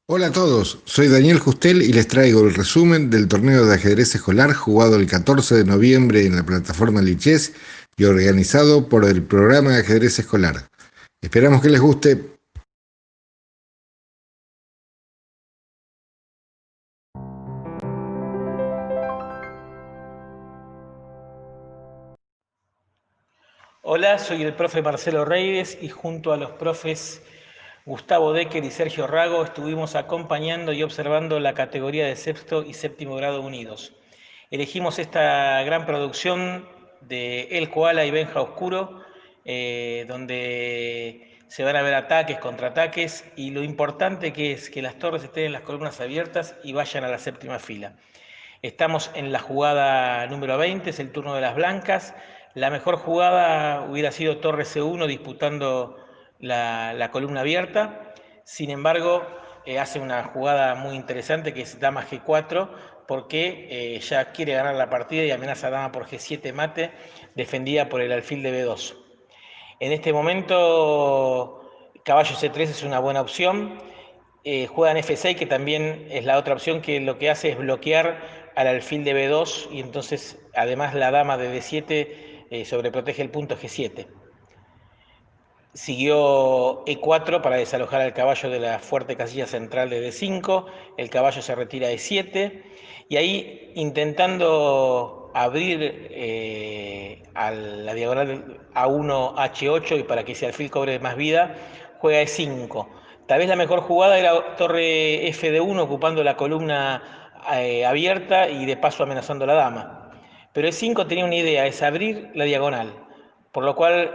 Hola a todos, soy Daniel Justel y les traigo el resumen del torneo de ajedrez escolar jugado el 14 de noviembre en la plataforma Lichess y organizado por el programa de ajedrez escolar. Esperamos que les guste. Hola, soy el profe Marcelo Reyes y junto a los profes Gustavo Decker y Sergio Rago estuvimos acompañando y observando la categoría de sexto y séptimo grado unidos. Elegimos esta gran producción de El Koala y Benja Oscuro, donde se van a ver ataques, contraataques y lo importante que es que las torres estén en las columnas abiertas y vayan a la séptima fila. Estamos en la jugada número 20, es el turno de las blancas. La mejor jugada hubiera sido torre C1 disputando la columna abierta. Sin embargo, hace una jugada muy interesante que es dama G4 porque ya quiere ganar la partida y amenaza a dama por G7 mate defendida por el alfil de B2. En este momento caballo C3 es una buena opción. Juegan F6, que también es la otra opción, que lo que hace es bloquear al alfil de B2 y entonces además la dama de D7 sobreprotege el punto G7. Siguió E4 para desalojar al caballo de la fuerte casilla central de D5, el caballo se retira a E7 y ahí intentando abrir a la diagonal A1 H8 y para que ese alfil cobre más vida, juega E5. Tal vez la mejor jugada era torre F de 1 ocupando la columna abierta y de paso amenazando a la dama. Pero E5 tenía una idea, es abrir la diagonal, por lo cual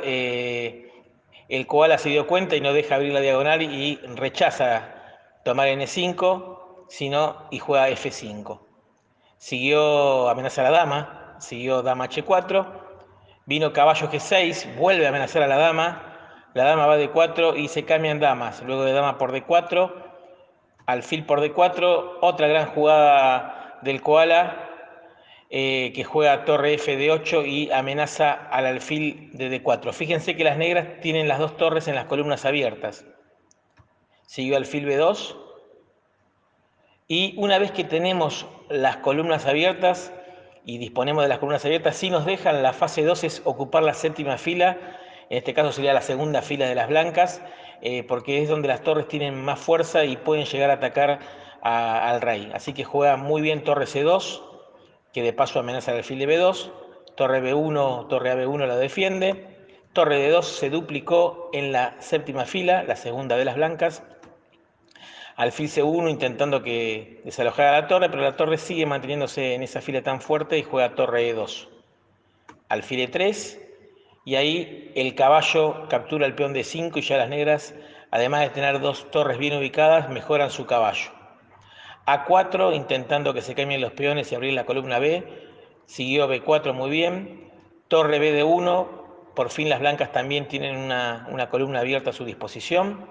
el koala se dio cuenta y no deja abrir la diagonal y rechaza tomar N5, sino y juega F5. Siguió amenaza a la dama, siguió dama H4, vino caballo G6, vuelve a amenazar a la dama va D4 y se cambian damas, luego de dama por D4, alfil por D4, otra gran jugada del koala que juega torre F de 8 y amenaza al alfil de D4. Fíjense que las negras tienen las dos torres en las columnas abiertas. Siguió alfil B2 y una vez que tenemos las columnas abiertas y disponemos de las columnas abiertas, si nos dejan la fase 2 es ocupar la séptima fila, en este caso sería la segunda fila de las blancas, porque es donde las torres tienen más fuerza y pueden llegar a atacar al rey. Así que juega muy bien torre C2, que de paso amenaza el alfil de B2, torre B1, torre AB1 la defiende, torre D2 se duplicó en la séptima fila, la segunda de las blancas, alfil C1 intentando que desalojara la torre, pero la torre sigue manteniéndose en esa fila tan fuerte y juega torre E2, alfil E3, y ahí el caballo captura el peón D5 y ya las negras, además de tener dos torres bien ubicadas, mejoran su caballo. A4 intentando que se cambien los peones y abrir la columna B, siguió B4 muy bien, torre B de 1, por fin las blancas también tienen una columna abierta a su disposición,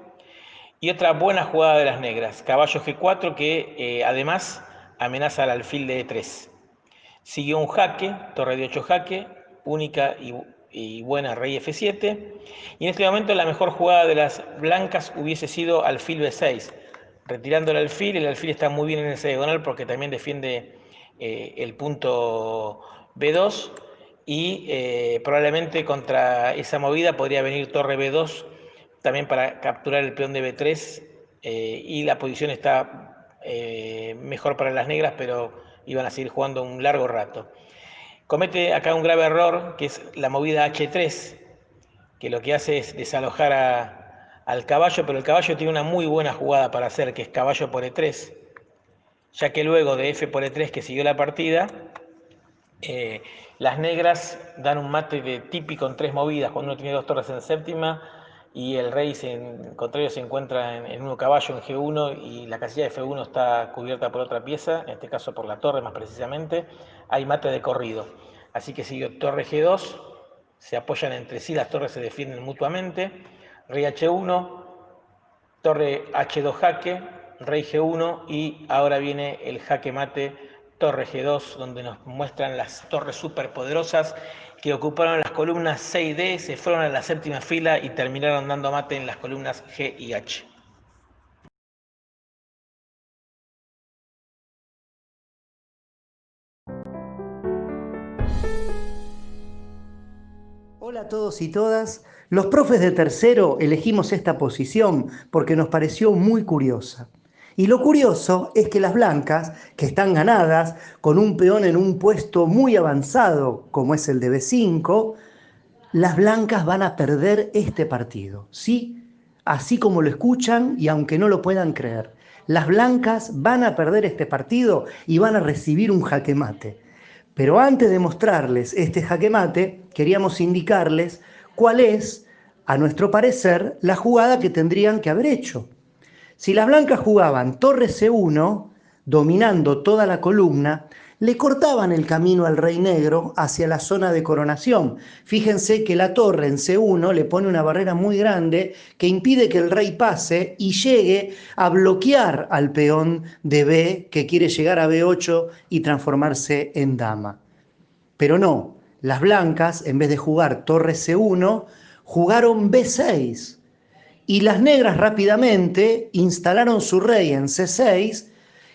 y otra buena jugada de las negras, caballo G4 que además amenaza al alfil de E3. Siguió un jaque, torre de 8 jaque, única y buena rey F7. Y en este momento la mejor jugada de las blancas hubiese sido alfil B6. Retirando el alfil está muy bien en ese diagonal porque también defiende el punto B2 y probablemente contra esa movida podría venir torre B2 también para capturar el peón de B3 y la posición está mejor para las negras, pero iban a seguir jugando un largo rato. Comete acá un grave error, que es la movida H3, que lo que hace es desalojar al caballo, pero el caballo tiene una muy buena jugada para hacer, que es caballo por E3, ya que luego de F por E3 que siguió la partida, eh, las negras dan un mate de típico en tres movidas, cuando uno tiene dos torres en séptima y el rey en contrario se encuentra en un caballo en G1 y la casilla de F1 está cubierta por otra pieza, en este caso por la torre más precisamente, hay mate de corrido. Así que siguió torre G2, se apoyan entre sí, las torres se defienden mutuamente, rey H1, torre H2 jaque, rey G1 y ahora viene el jaque mate torre G2 donde nos muestran las torres superpoderosas que ocuparon las columnas C y D, se fueron a la séptima fila y terminaron dando mate en las columnas G y H. Hola a todos y todas. Los profes de tercero elegimos esta posición porque nos pareció muy curiosa. Y lo curioso es que las blancas, que están ganadas con un peón en un puesto muy avanzado, como es el de B5, las blancas van a perder este partido, ¿sí? Así como lo escuchan y aunque no lo puedan creer. Las blancas van a perder este partido y van a recibir un jaque mate. Pero antes de mostrarles este jaque mate, queríamos indicarles cuál es, a nuestro parecer, la jugada que tendrían que haber hecho. Si las blancas jugaban torre C1, dominando toda la columna, le cortaban el camino al rey negro hacia la zona de coronación. Fíjense que la torre en C1 le pone una barrera muy grande que impide que el rey pase y llegue a bloquear al peón de B que quiere llegar a B8 y transformarse en dama. Pero no, las blancas, en vez de jugar torre C1, jugaron B6. Y las negras rápidamente instalaron su rey en C6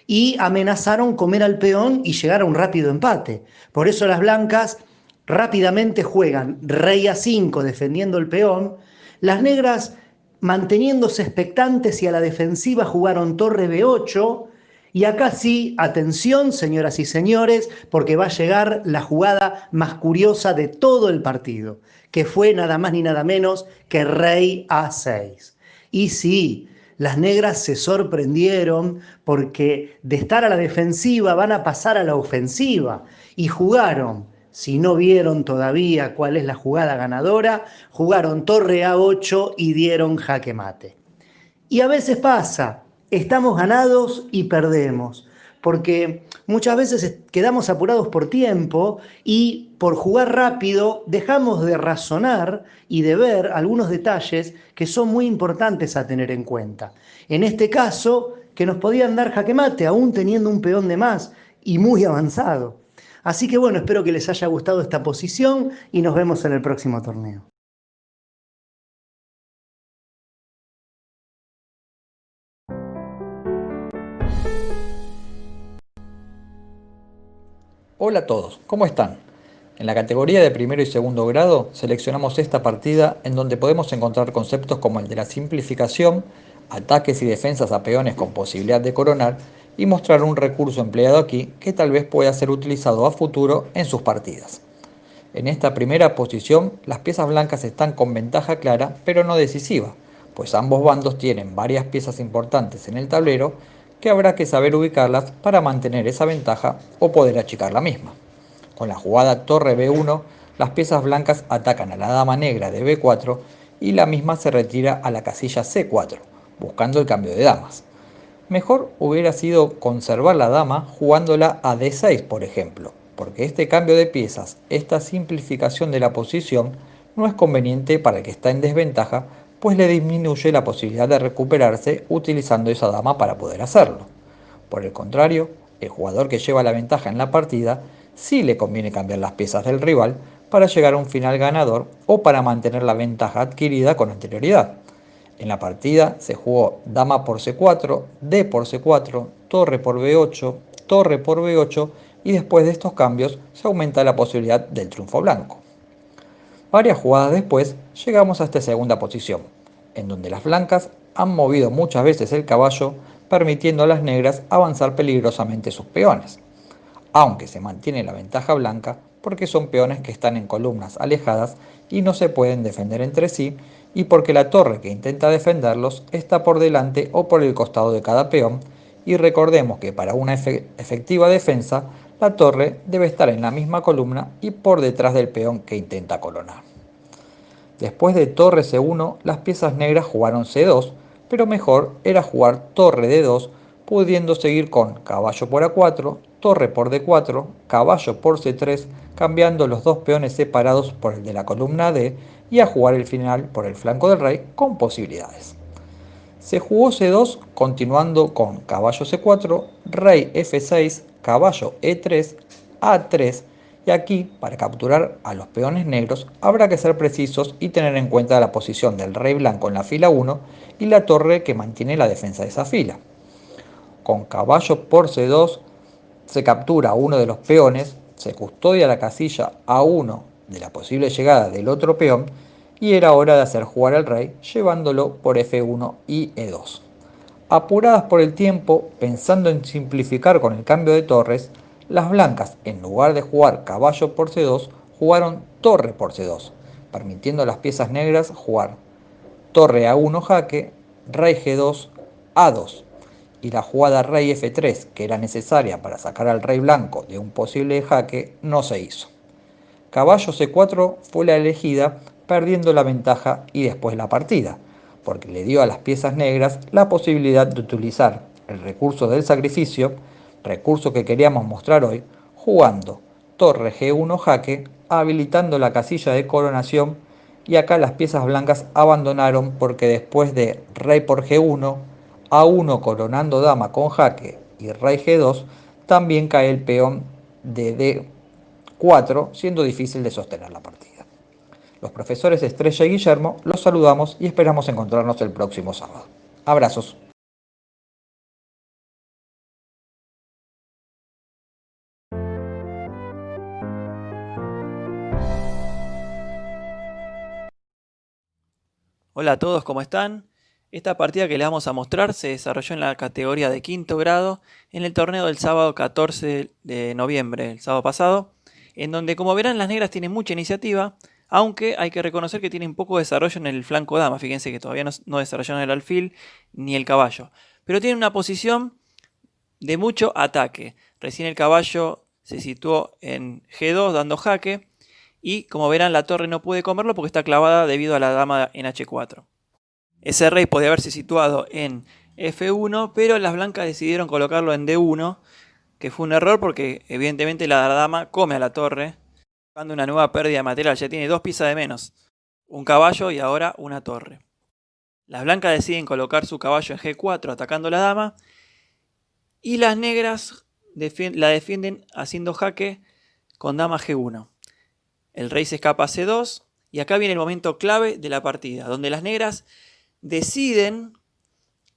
y amenazaron comer al peón y llegar a un rápido empate. Por eso las blancas rápidamente juegan rey A5 defendiendo el peón. Las negras, manteniéndose expectantes y a la defensiva, jugaron torre B8. Y acá sí, atención, señoras y señores, porque va a llegar la jugada más curiosa de todo el partido, que fue nada más ni nada menos que rey A6. Y sí, las negras se sorprendieron porque de estar a la defensiva van a pasar a la ofensiva y jugaron. Si no vieron todavía cuál es la jugada ganadora, jugaron torre A8 y dieron jaque mate. Y a veces pasa, estamos ganados y perdemos, porque muchas veces quedamos apurados por tiempo y por jugar rápido dejamos de razonar y de ver algunos detalles que son muy importantes a tener en cuenta. En este caso, que nos podían dar jaque mate, aún teniendo un peón de más y muy avanzado. Así que bueno, espero que les haya gustado esta posición y nos vemos en el próximo torneo. Hola a todos, ¿cómo están? En la categoría de primero y segundo grado seleccionamos esta partida en donde podemos encontrar conceptos como el de la simplificación, ataques y defensas a peones con posibilidad de coronar y mostrar un recurso empleado aquí que tal vez pueda ser utilizado a futuro en sus partidas. En esta primera posición las piezas blancas están con ventaja clara pero no decisiva, pues ambos bandos tienen varias piezas importantes en el tablero que habrá que saber ubicarlas para mantener esa ventaja o poder achicar la misma. Con la jugada torre B1, las piezas blancas atacan a la dama negra de B4 y la misma se retira a la casilla C4, buscando el cambio de damas. Mejor hubiera sido conservar la dama jugándola a D6, por ejemplo, porque este cambio de piezas, esta simplificación de la posición, no es conveniente para el que está en desventaja, pues le disminuye la posibilidad de recuperarse utilizando esa dama para poder hacerlo. Por el contrario, el jugador que lleva la ventaja en la partida sí le conviene cambiar las piezas del rival para llegar a un final ganador o para mantener la ventaja adquirida con anterioridad. En la partida se jugó dama por C4, D por C4, torre por B8, torre por B8 y después de estos cambios se aumenta la posibilidad del triunfo blanco. Varias jugadas después llegamos a esta segunda posición, en donde las blancas han movido muchas veces el caballo permitiendo a las negras avanzar peligrosamente sus peones, aunque se mantiene la ventaja blanca porque son peones que están en columnas alejadas y no se pueden defender entre sí y porque la torre que intenta defenderlos está por delante o por el costado de cada peón y recordemos que para una efectiva defensa la torre debe estar en la misma columna y por detrás del peón que intenta coronar. Después de torre C1 las piezas negras jugaron C2, pero mejor era jugar torre D2 pudiendo seguir con caballo por A4, torre por D4, caballo por C3, cambiando los dos peones separados por el de la columna D y a jugar el final por el flanco del rey con posibilidades. Se jugó C2 continuando con caballo C4, rey F6, caballo E3, A3 y aquí, para capturar a los peones negros, habrá que ser precisos y tener en cuenta la posición del rey blanco en la fila 1 y la torre que mantiene la defensa de esa fila. Con caballo por C2 se captura uno de los peones, se custodia la casilla A1 de la posible llegada del otro peón y era hora de hacer jugar al rey llevándolo por F1 y E2. Apuradas por el tiempo, pensando en simplificar con el cambio de torres, las blancas, en lugar de jugar caballo por C2, jugaron torre por C2, permitiendo a las piezas negras jugar torre A1 jaque, rey G2, A2, y la jugada rey F3, que era necesaria para sacar al rey blanco de un posible jaque, no se hizo. Caballo C4 fue la elegida, perdiendo la ventaja y después la partida, porque le dio a las piezas negras la posibilidad de utilizar el recurso del sacrificio, recurso que queríamos mostrar hoy, jugando torre G1 jaque, habilitando la casilla de coronación, y acá las piezas blancas abandonaron porque después de rey por G1, A1 coronando dama con jaque y rey G2, también cae el peón de D4, siendo difícil de sostener la partida. Los profesores Estrella y Guillermo los saludamos y esperamos encontrarnos el próximo sábado. Abrazos. Hola a todos, ¿cómo están? Esta partida que les vamos a mostrar se desarrolló en la categoría de quinto grado en el torneo del sábado 14 de noviembre, el sábado pasado, en donde, como verán, las negras tienen mucha iniciativa, aunque hay que reconocer que tienen poco desarrollo en el flanco dama. Fíjense que todavía no desarrollaron el alfil ni el caballo, pero tienen una posición de mucho ataque. Recién el caballo se situó en G2 dando jaque, y como verán la torre no puede comerlo porque está clavada debido a la dama en H4. Ese rey podía haberse situado en F1, pero las blancas decidieron colocarlo en D1, que fue un error porque evidentemente la dama come a la torre, dando una nueva pérdida de material. Ya tiene dos piezas de menos, un caballo y ahora una torre. Las blancas deciden colocar su caballo en G4 atacando a la dama, y las negras la defienden haciendo jaque con dama G1. El rey se escapa a C2 y acá viene el momento clave de la partida, donde las negras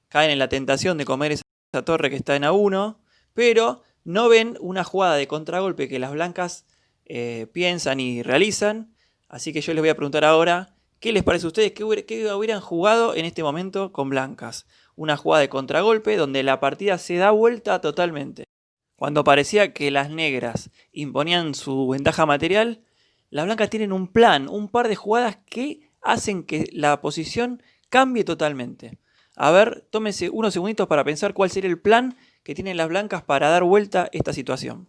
caen en la tentación de comer esa torre que está en A1, pero no ven una jugada de contragolpe que las blancas piensan y realizan. Así que yo les voy a preguntar ahora, ¿qué les parece a ustedes? ¿Qué hubieran jugado en este momento con blancas? Una jugada de contragolpe donde la partida se da vuelta totalmente. Cuando parecía que las negras imponían su ventaja material, las blancas tienen un plan, un par de jugadas que hacen que la posición cambie totalmente. A ver, tómense unos segunditos para pensar cuál sería el plan que tienen las blancas para dar vuelta esta situación.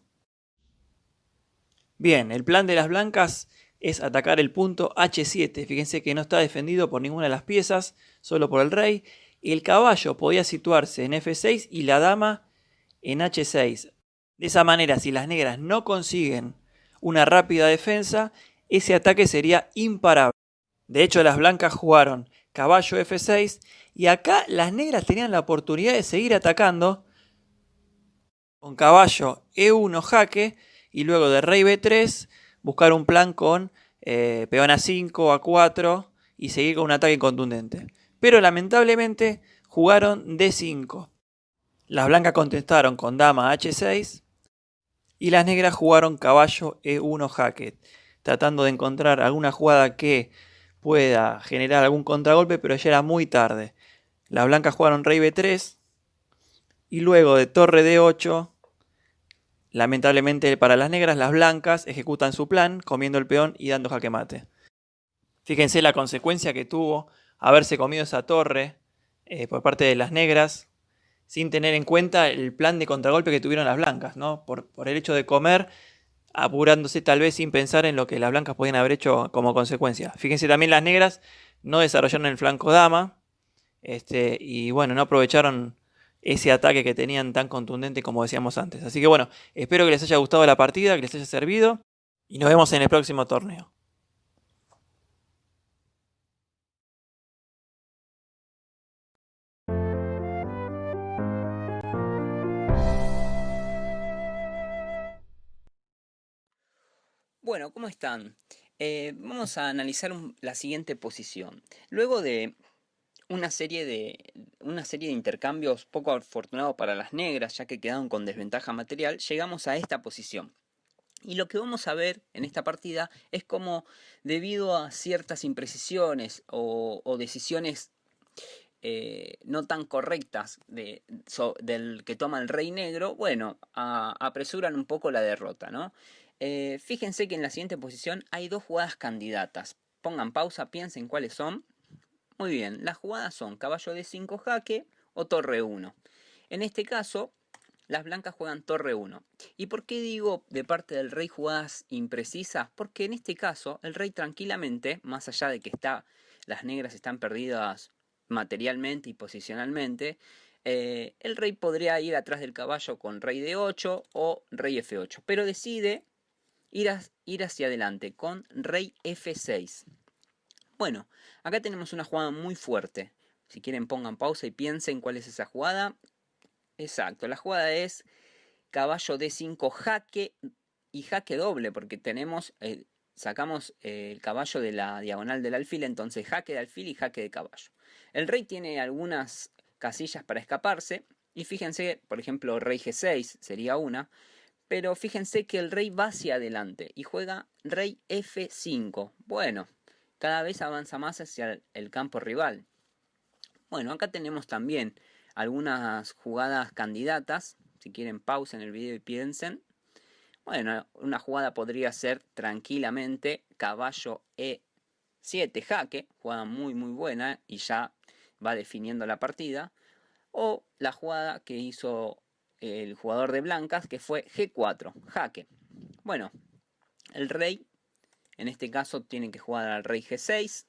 Bien, el plan de las blancas es atacar el punto H7. Fíjense que no está defendido por ninguna de las piezas, solo por el rey. El caballo podía situarse en F6 y la dama en H6. De esa manera, si las negras no consiguen una rápida defensa, ese ataque sería imparable. De hecho, las blancas jugaron caballo F6 y acá las negras tenían la oportunidad de seguir atacando con caballo E1 jaque y luego de rey B3 buscar un plan con peón A5, A4 y seguir con un ataque contundente. Pero lamentablemente jugaron D5. Las blancas contestaron con dama H6 y las negras jugaron caballo E1 jaque, tratando de encontrar alguna jugada que pueda generar algún contragolpe, pero ya era muy tarde. Las blancas jugaron rey B3 y luego de torre D8, lamentablemente para las negras, las blancas ejecutan su plan, comiendo el peón y dando jaque mate. Fíjense la consecuencia que tuvo haberse comido esa torre por parte de las negras, sin tener en cuenta el plan de contragolpe que tuvieron las blancas, ¿no? Por el hecho de comer, apurándose tal vez sin pensar en lo que las blancas podían haber hecho como consecuencia. Fíjense también las negras no desarrollaron el flanco dama, y bueno, no aprovecharon ese ataque que tenían tan contundente como decíamos antes. Así que bueno, espero que les haya gustado la partida, que les haya servido, y nos vemos en el próximo torneo. Bueno, ¿cómo están? Vamos a analizar la siguiente posición. Luego de una serie de intercambios poco afortunados para las negras, ya que quedaron con desventaja material, llegamos a esta posición. Y lo que vamos a ver en esta partida es cómo, debido a ciertas imprecisiones o decisiones no tan correctas del que toma el rey negro, bueno, apresuran un poco la derrota, ¿no? Fíjense que en la siguiente posición hay dos jugadas candidatas. Pongan pausa, piensen cuáles son. Muy bien, las jugadas son caballo D5 jaque o torre 1. En este caso, las blancas juegan torre 1. ¿Y por qué digo de parte del rey jugadas imprecisas? Porque en este caso el rey tranquilamente, más allá de que las negras están perdidas materialmente y posicionalmente, el rey podría ir atrás del caballo con rey D8 o rey F8, pero decide ir hacia adelante con rey F6. Bueno, acá tenemos una jugada muy fuerte. Si quieren pongan pausa y piensen cuál es esa jugada. Exacto, la jugada es caballo D5 jaque y jaque doble, porque sacamos el caballo de la diagonal del alfil, entonces jaque de alfil y jaque de caballo. El rey tiene algunas casillas para escaparse, y fíjense, por ejemplo, rey G6 sería una, pero fíjense que el rey va hacia adelante y juega rey F5. Bueno, cada vez avanza más hacia el campo rival. Bueno, acá tenemos también algunas jugadas candidatas. Si quieren pausen el video y piensen. Bueno, una jugada podría ser tranquilamente caballo E7 jaque, jugada muy buena y ya va definiendo la partida. O la jugada que hizo el jugador de blancas, que fue G4 jaque. Bueno, el rey en este caso tiene que jugar al rey G6.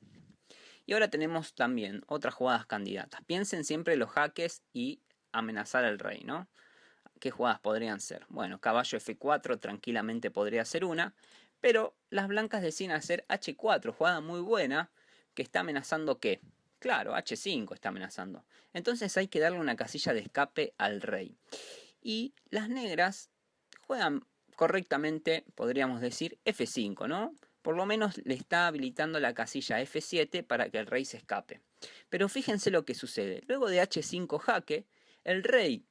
Y ahora tenemos también otras jugadas candidatas. Piensen siempre los jaques y amenazar al rey, ¿no? ¿Qué jugadas podrían ser? Bueno, caballo F4 tranquilamente podría ser una, pero las blancas deciden hacer H4, jugada muy buena, que está amenazando ¿qué? Claro, H5 está amenazando. Entonces hay que darle una casilla de escape al rey. Y las negras juegan correctamente, podríamos decir, F5, ¿no? Por lo menos le está habilitando la casilla F7 para que el rey se escape. Pero fíjense lo que sucede. Luego de H5 jaque, el rey,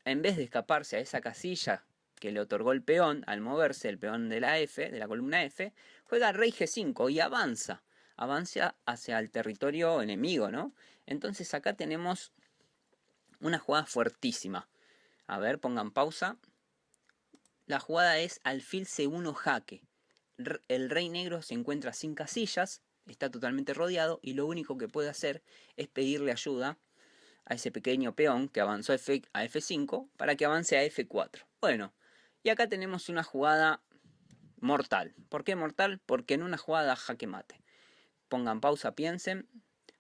en vez de escaparse a esa casilla que le otorgó el peón al moverse, el peón de la F, de la columna F, juega rey G5 y avanza hacia el territorio enemigo, ¿no? Entonces acá tenemos una jugada fuertísima. A ver, pongan pausa. La jugada es alfil C1 jaque. El rey negro se encuentra sin casillas, está totalmente rodeado y lo único que puede hacer es pedirle ayuda a ese pequeño peón que avanzó a F5 para que avance a F4. Bueno, y acá tenemos una jugada mortal. ¿Por qué mortal? Porque en una jugada jaque mate. Pongan pausa, piensen.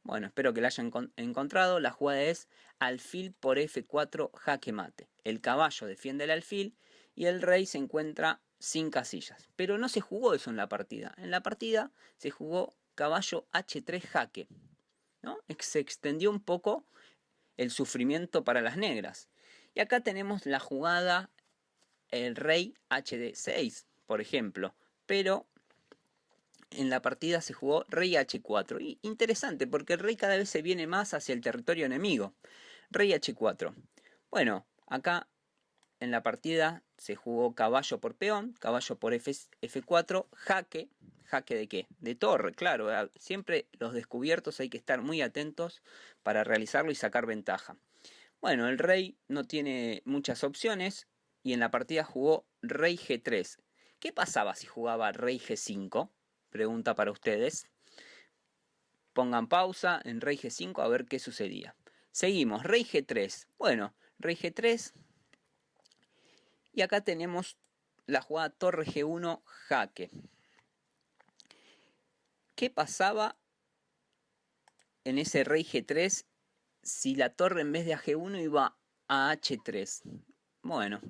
Bueno, espero que la hayan encontrado. La jugada es alfil por F4 jaque mate. El caballo defiende el alfil y el rey se encuentra sin casillas. Pero no se jugó eso en la partida. En la partida se jugó caballo H3 jaque, ¿no? Se extendió un poco el sufrimiento para las negras. Y acá tenemos la jugada el rey HD6, por ejemplo. Pero en la partida se jugó rey H4. Y interesante, porque el rey cada vez se viene más hacia el territorio enemigo. Rey H4. Bueno, acá en la partida se jugó caballo por peón, caballo por F4, jaque. ¿Jaque de qué? De torre, claro. Siempre los descubiertos hay que estar muy atentos para realizarlo y sacar ventaja. Bueno, el rey no tiene muchas opciones y en la partida jugó rey G3. ¿Qué pasaba si jugaba rey G5? Pregunta para ustedes. Pongan pausa en rey G5 a ver qué sucedía. Seguimos, rey G3. Bueno, rey G3. Y acá tenemos la jugada torre G1 jaque. ¿Qué pasaba en ese rey G3 si la torre en vez de a G1 iba a H3? Bueno,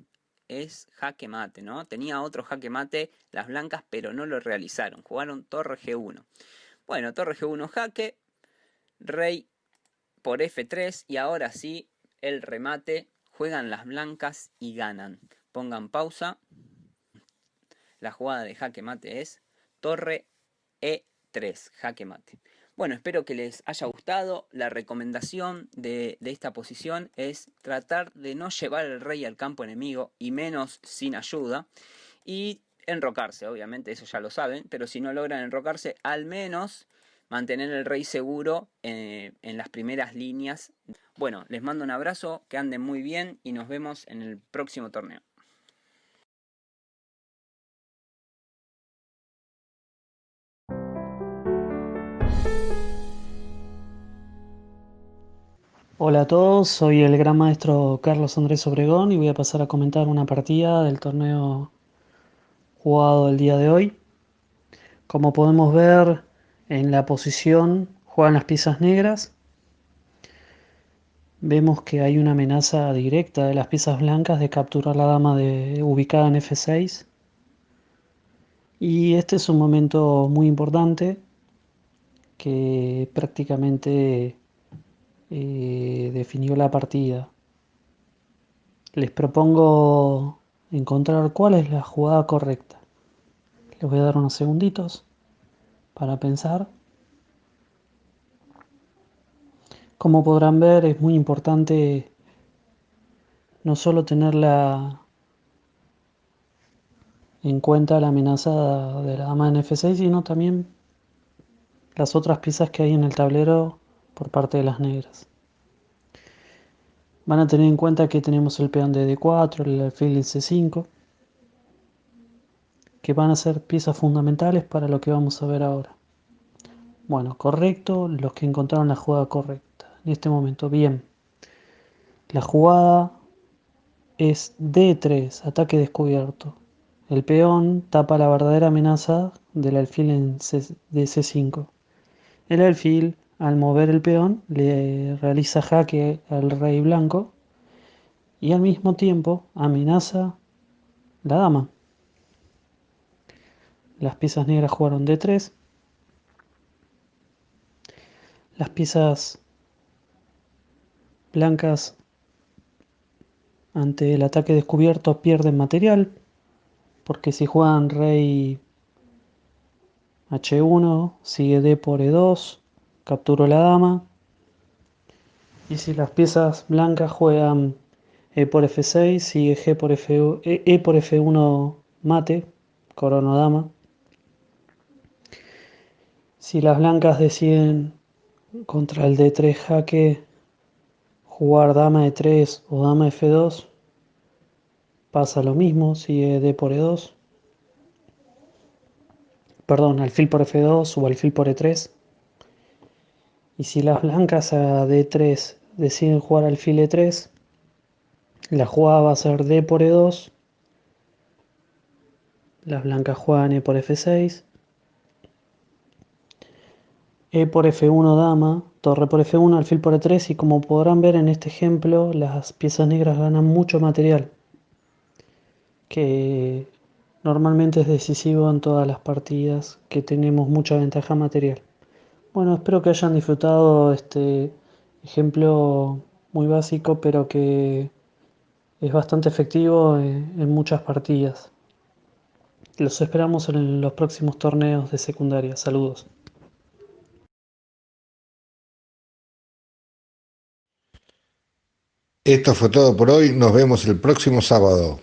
es jaque mate, ¿no? Tenía otro jaque mate las blancas, pero no lo realizaron. Jugaron torre G1. Bueno, torre G1 jaque, rey por F3 y ahora sí, el remate. Juegan las blancas y ganan. Pongan pausa. La jugada de jaque mate es torre E3, jaque mate. Bueno, espero que les haya gustado. La recomendación de esta posición es tratar de no llevar el rey al campo enemigo y menos sin ayuda. Y enrocarse, obviamente, eso ya lo saben, pero si no logran enrocarse, al menos mantener el rey seguro en las primeras líneas. Bueno, les mando un abrazo, que anden muy bien y nos vemos en el próximo torneo. Hola a todos, soy el gran maestro Carlos Andrés Obregón y voy a pasar a comentar una partida del torneo jugado el día de hoy. Como podemos ver, en la posición juegan las piezas negras. Vemos que hay una amenaza directa de las piezas blancas de capturar la dama ubicada en F6. Y este es un momento muy importante que prácticamente definió la partida. Les propongo encontrar cuál es la jugada correcta. Les voy a dar unos segunditos para pensar. Como podrán ver, es muy importante no solo tener en cuenta la amenaza de la dama en F6, sino también las otras piezas que hay en el tablero por parte de las negras. Van a tener en cuenta que tenemos el peón de D4, el alfil de C5, que van a ser piezas fundamentales para lo que vamos a ver ahora. Bueno, correcto, los que encontraron la jugada correcta en este momento. Bien, la jugada es D3, ataque descubierto. El peón tapa la verdadera amenaza del alfil de C5. El alfil, al mover el peón, le realiza jaque al rey blanco y al mismo tiempo amenaza la dama. Las piezas negras jugaron D3. Las piezas blancas ante el ataque descubierto pierden material, porque si juegan rey H1, sigue D por E2, capturo la dama. Y si las piezas blancas juegan E por F6, sigue G por E por F1, mate, corono dama. Si las blancas deciden contra el D3 jaque jugar dama E3 o dama F2, pasa lo mismo, sigue D por E2. Perdón, alfil por F2 o alfil por E3. Y si las blancas a D3 deciden jugar alfil E3, la jugada va a ser D por E2. Las blancas juegan E por F6. E por F1 dama, torre por F1, alfil por E3 y como podrán ver en este ejemplo, las piezas negras ganan mucho material, que normalmente es decisivo en todas las partidas, que tenemos mucha ventaja material. Bueno, espero que hayan disfrutado este ejemplo muy básico, pero que es bastante efectivo en muchas partidas. Los esperamos en los próximos torneos de secundaria. Saludos. Esto fue todo por hoy. Nos vemos el próximo sábado.